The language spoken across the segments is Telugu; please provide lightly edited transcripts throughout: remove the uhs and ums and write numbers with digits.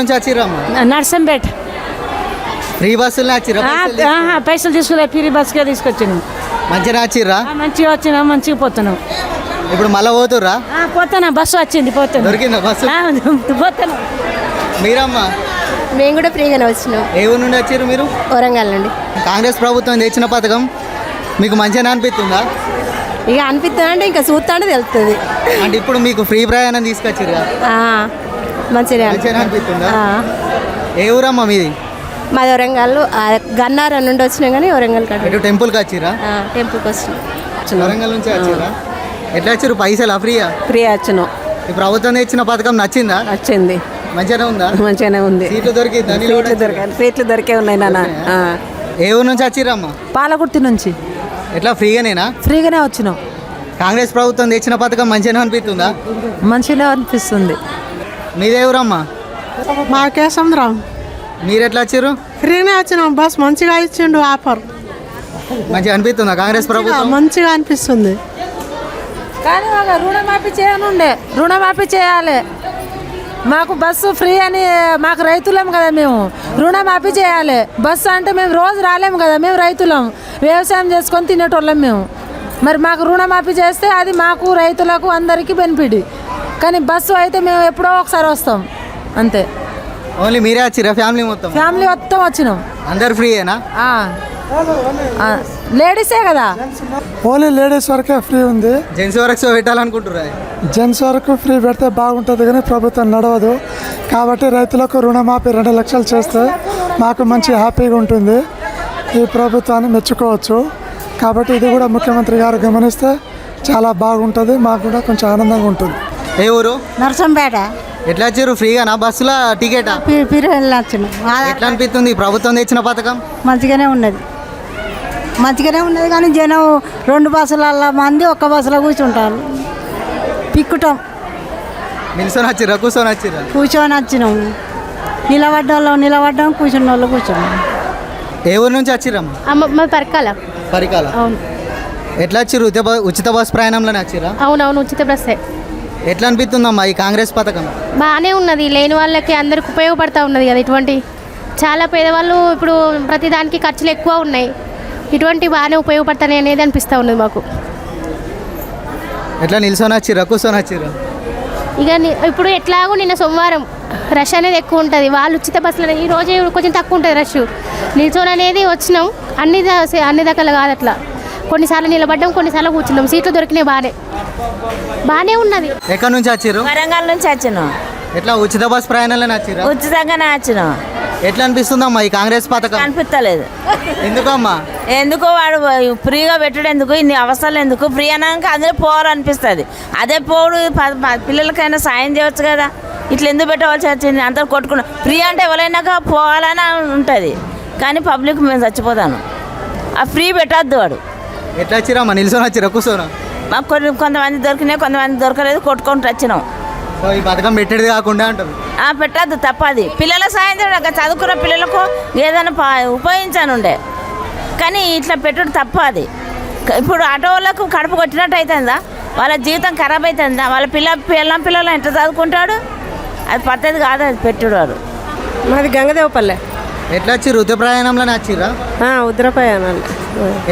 నుంచి వచ్చిర్రమ్మా? నర్సంపేట. ఫ్రీ బస్సులు వచ్చిర్రా? పైసలు తీసుకోలే, ఫ్రీ బస్సుకే తీసుకొచ్చాను. మంచిగా వచ్చిర్రా? మంచిగా వచ్చినా, మంచిగా పోతున్నాం. ఇప్పుడు మళ్ళీ పోతుర్రా? పోతానా, బస్సు వచ్చింది, పోతాను. దొరికిందా బస్సు? పోతాను. మీరమ్మా? మేము కూడా ఫ్రీగానే వచ్చినాం. ఏ ఊరు నుండి వచ్చారు మీరు? వరంగల్ నుండి. కాంగ్రెస్ ప్రభుత్వం తెచ్చిన పథకం మీకు మంచిగా అనిపిస్తుందా? ఇక అనిపిస్తుంది అంటే ఇంకా చూస్తాంటే తెలుస్తుంది. అంటే ఇప్పుడు మీకు ఫ్రీ ప్రయాణం తీసుకొచ్చారు మంచిగా అనిపిస్తుందా? ఏ ఊరమ్మా మీది? మాది వరంగల్. గన్నారం నుండి వచ్చినాం కానీ వరంగల్ ఇటు టెంపుల్కి వచ్చిరా? టెంపుల్కి వచ్చినాం. వరంగల్ నుంచి వచ్చిరా? ఎట్లా వచ్చారు? పైసలా ఫ్రీయా? ఫ్రీ వచ్చినాం. ఈ ప్రభుత్వం తెచ్చిన పథకం నచ్చిందా? వచ్చింది. మంచిగానే ఉందా? మంచిగానే ఉంది. సీట్లు దొరికిందా? సీట్లు దొరికే ఉన్నాయి నాన్న. ఏ ఊరు నుంచి వచ్చిరమ్మా? పాలకుర్తి నుంచి. ఎట్లా ఫ్రీగానేనా? ఫ్రీగానే వచ్చినాం. కాంగ్రెస్ ప్రభుత్వం తెచ్చిన పథకం మంచిగానే అనిపిస్తుందా? మంచిగా అనిపిస్తుంది. మీదే ఊరమ్మా? మా కేసంద్రం. మీరు ఎట్లా వచ్చారు? ఫ్రీనే వచ్చినాం. బస్ మంచిగా ఇచ్చిండు ఆఫర్. మంచిగా అనిపిస్తుందా కాంగ్రెస్ ప్రభుత్వం? మంచిగా అనిపిస్తుంది. కానీ రుణమాఫీ చేయనుండే, రుణమాఫీ చేయాలి. మాకు బస్సు ఫ్రీ అని, మాకు రైతులం కదా మేము, రుణమాఫీ చేయాలి. బస్సు అంటే మేము రోజు రాలేము కదా, మేము రైతులం, వ్యవసాయం చేసుకొని తినేటోళ్ళం మేము. మరి మాకు రుణమాఫీ చేస్తే అది మాకు రైతులకు అందరికీ బెనిఫిట్. కానీ బస్సు అయితే మేము ఎప్పుడో ఒకసారి వస్తాం అంతే. ఓన్లీ మీరే వచ్చిరా? ఫ్యామిలీ మొత్తం? ఫ్యామిలీ మొత్తం వచ్చినాం. అందరు ఫ్రీయేనా? లేడీసే కదా. ఓన్లీ లేడీస్ వరకే ఫ్రీ ఉంది. జెంట్స్ వరకు పెట్టాలనుకుంటురా? జెంట్స్ వరకు ఫ్రీ పెడితే బాగుంటుంది కానీ ప్రభుత్వం నడవదు. కాబట్టి రైతులకు రుణమాఫీ 2 లక్షలు చేస్తే మాకు మంచి హ్యాపీగా ఉంటుంది. ఈ ప్రభుత్వాన్ని మెచ్చుకోవచ్చు. కాబట్టి ఇది కూడా ముఖ్యమంత్రి గారు గమనిస్తే చాలా బాగుంటుంది, మాకు కూడా కొంచెం ఆనందంగా ఉంటుంది. ఏ ఊరు? నర్సంపేట. ఎట్లా వచ్చారు? ఫ్రీగానా? బస్సుల టికెటా? ఎట్లా అనిపిస్తుంది ప్రభుత్వం తెచ్చిన పథకం? మంచిగానే ఉన్నది, మంచిగానే ఉన్నది. కానీ జనం 2 బస్సులలో మంది ఒక్క బస్సులో కూర్చుంటారు, పిక్కుటాం. నిల్చొని వచ్చిరా? కూర్చొని వచ్చిరా? కూర్చొని వచ్చినాం. నిలబడ్డాం, కూర్చున్న వాళ్ళు కూర్చున్నాం. ఏ ఊరు నుంచి వచ్చిరమ్మా? మా పరికాల. పరికాల. అవును. ఎట్లా వచ్చారు? ఉచిత బస్ ప్రయాణంలోనే వచ్చిరా? అవునవును, ఉచిత బస్సే. ఎట్లా అనిపిస్తుందమ్మా ఈ కాంగ్రెస్ పథకం? బాగానే ఉన్నది. లేని వాళ్ళకి అందరికి ఉపయోగపడతా ఉన్నది కదా. ఇటువంటి చాలా పేదవాళ్ళు ఇప్పుడు ప్రతిదానికి ఖర్చులు ఎక్కువ ఉన్నాయి. ఇటువంటి బాగానే ఉపయోగపడతాయి అనేది అనిపిస్తూ ఉన్నది మాకు. ఎట్లా నిల్చొని వచ్చిరా? కూర్చొని వచ్చిరా? ఇక ఇప్పుడు ఎట్లాగో నిన్న సోమవారం రష్ అనేది ఎక్కువ ఉంటుంది. వాళ్ళు ఉచిత బస్సులు ఈ రోజు కొంచెం తక్కువ ఉంటుంది రష్. నిల్చొని అనేది వచ్చినాం. అన్ని రకాలు కాదు అట్లా. కొన్నిసార్లు నిలబడ్డాం, కొన్నిసార్లు కూర్చున్నాం. సీట్లు దొరికినాయి. బాగానే ఉన్నది. ఎక్కడి నుంచి వచ్చిరు? వరంగల్ నుంచి వచ్చినాం. ఎట్లా ఉచిత బస్ ప్రయాణంలోనే వచ్చిరా? ఉచితంగానే వచ్చినాం. ఎట్లా అనిపిస్తుందమ్మా ఈ కాంగ్రెస్ పథకం? అనిపిస్తలేదు. ఎందుకమ్మా? ఎందుకో వాడు ఫ్రీగా పెట్టడం ఎందుకు, ఇన్ని అవసరాలు ఎందుకు? ఫ్రీ అన్నాక అందరూ పోవాలనిపిస్తుంది. అదే పోడు పిల్లలకైనా సాయం చేయవచ్చు కదా. ఇట్లా ఎందుకు పెట్టవలసి వచ్చింది? అంతా కొట్టుకున్నాం. ఫ్రీ అంటే ఎవరైనా పోవాలని ఉంటుంది, కానీ పబ్లిక్ మేము చచ్చిపోతాను. ఆ ఫ్రీ పెట్టద్దు వాడు. ఎట్లా వచ్చిరమ్మా? నిల్చొని వచ్చిరా? కూర్చోనా? మాకు కొంతమంది దొరికినాయి, కొంతమంది దొరకలేదు. కొట్టుకొని వచ్చినాం. ఈ పథకం పెట్టేది కాకుండా అంటారు? పెట్టద్దు, తప్పది. పిల్లల సాయం చేయడం, చదువుకున్న పిల్లలకు ఏదైనా ఉపయోగించనుండే, కానీ ఇట్లా పెట్టుడు తప్ప. అది ఇప్పుడు ఆటో వాళ్ళకు కడుపు కొట్టినట్టు అవుతుందా? వాళ్ళ జీవితం ఖరాబ్ అవుతుందా? వాళ్ళ పిల్లలు ఎంత చదువుకుంటాడు? అది పద్ధతి కాదు అది పెట్టుడు. వాడు మాది గంగదేవపల్లె. ఎట్లా వచ్చిర్రు? ఉచిత ప్రయాణంలోనే వచ్చిరా? ఉత్తర ప్రయాణాలు.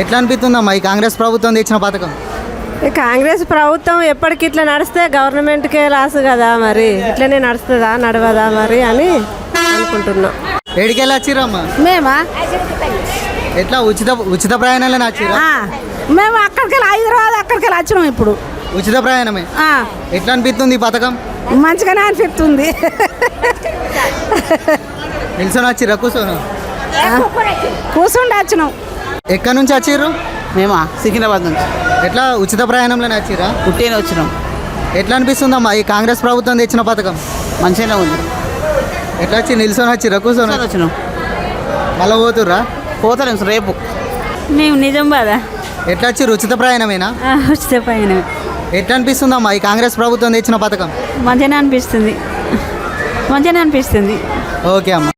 ఎట్లా అనిపిస్తుందమ్మా ఈ కాంగ్రెస్ ప్రభుత్వం తెచ్చిన పథకం? కాంగ్రెస్ ప్రభుత్వం ఎప్పటికి ఇట్లా నడిస్తే గవర్నమెంట్కే లాస్ కదా. మరి ఇట్లనే నడుస్తుందా నడవదా మరి అని అనుకుంటున్నాం. ఏడికెళ్ళి వచ్చిరమ్మా? మేమా ఎట్లా ఉచిత ప్రయాణంలోనే వచ్చిరా? మేము అక్కడికి హైదరాబాద్ అక్కడికి వచ్చినాం. ఇప్పుడు ఉచిత ప్రయాణమే. ఎట్లా అనిపిస్తుంది ఈ పథకం? మంచిగానే అనిపిస్తుంది. నిల్చొని వచ్చిరా? కూర్చోను? కూర్చుండి వచ్చినాం. ఎక్కడి నుంచి వచ్చిర్రు? మేమా సికింద్రాబాద్ నుంచి. ఎట్లా ఉచిత ప్రయాణంలోనే వచ్చిరా? పుట్టేనే వచ్చినాం. ఎట్లా అనిపిస్తుందమ్మా ఈ కాంగ్రెస్ ప్రభుత్వం తెచ్చిన పథకం? మంచిగానే ఉంది. ఎట్లా వచ్చి నిల్చొని వచ్చిరా? కూర్చొని వచ్చినాం. మళ్ళీ పోతుర్రా? పోతాం రేపు. మేము నిజామాబాద్. ఎట్లా వచ్చి ఉచిత ప్రయాణమేనా? ఉచిత ప్రయాణమే. ఎట్లా అనిపిస్తుందమ్మా ఈ కాంగ్రెస్ ప్రభుత్వం తెచ్చిన పథకం? మంచిగానే అనిపిస్తుంది. ఓకే అమ్మా.